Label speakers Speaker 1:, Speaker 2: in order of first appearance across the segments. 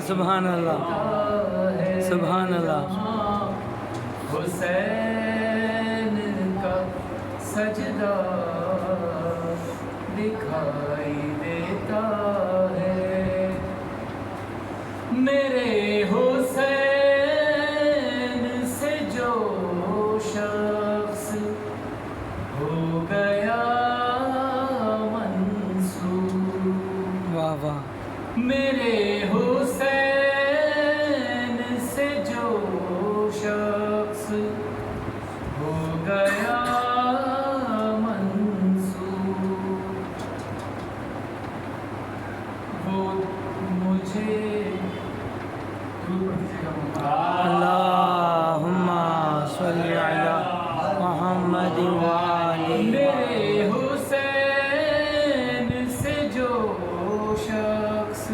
Speaker 1: سبحان اللہ سبحان اللہ
Speaker 2: حسین کا سجدہ دکھائی دیتا ہے میرے حسین سے جو شخص ہو گیا منسوب
Speaker 1: واہ واہ
Speaker 2: میرے حسین سے جو شخص ہو گیا منسوب وہ مجھے
Speaker 1: اللہم صلی علی محمد وآلہ
Speaker 2: میرے حسین سے جو شخص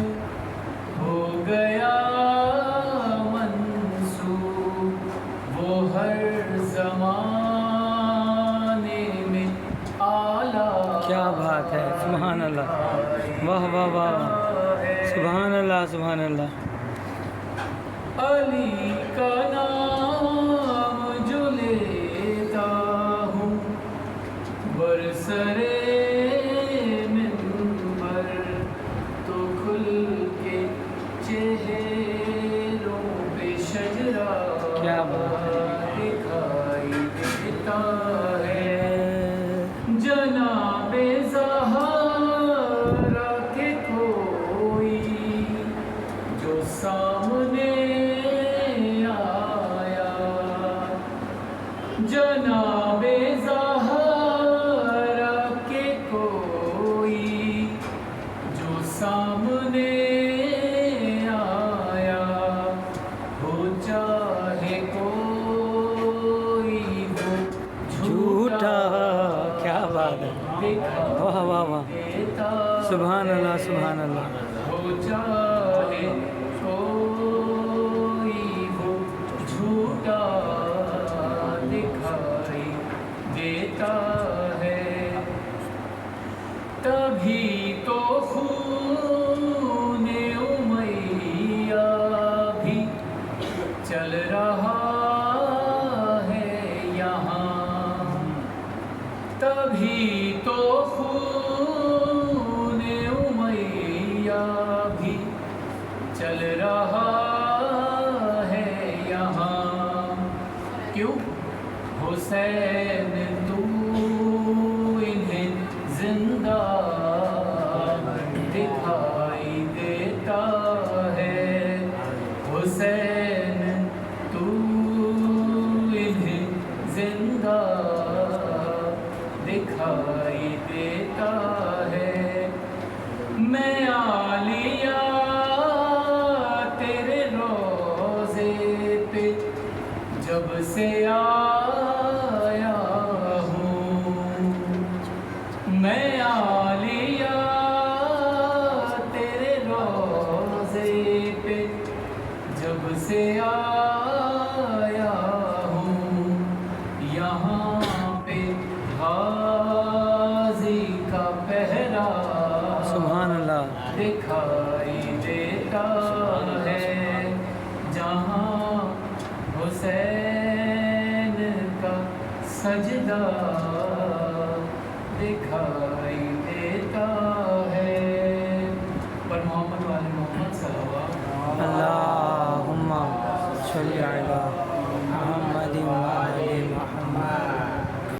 Speaker 2: ہو گیا منسوب وہ ہر زمانے میں اعلیٰ
Speaker 1: کیا بات ہے سبحان اللہ واہ واہ واہ سبحان اللہ سبحان اللہ
Speaker 2: علی کا نام جو لیتا ہوں برسرے منبر تو کھل کے چہروں پہ شجرہ
Speaker 1: کیا بات ہے
Speaker 2: دکھائی دیتا ہے جناب زہرا کے کوئی جو سامنے آیا جناب زہرا کے کوئی جو سامنے آیا ہو چاہے کوئی وہ
Speaker 1: جھوٹا کیا بات ہے واہ واہ واہ سبحان اللہ سبحان اللہ
Speaker 2: ہو چاہے کوئی وہ جھوٹا دکھائی دیتا ہے تبھی تو خون امیہ بھی چل رہا ہے یہاں تبھی تو خون امیہ بھی چل رہا ہے یہاں کیوں حسین تو انہیں زندہ دکھائی دیتا ہے حسین تو انہیں زندہ دکھائی دیتا ہے میں عالیہ تیرے روزے پہ جب سے آیا ہوں میں عالیہ تیرے روزے پہ جب سے آیا ہوں یہاں پہ غازی کا پہرا
Speaker 1: سبحان اللہ
Speaker 2: دکھائی دیتا ہے جہاں حسین کا سجدہ دکھائی دیتا ہے پر محمد والے محمد صلی اللہ
Speaker 1: اللہم صلی علی محمد وآلہ محمد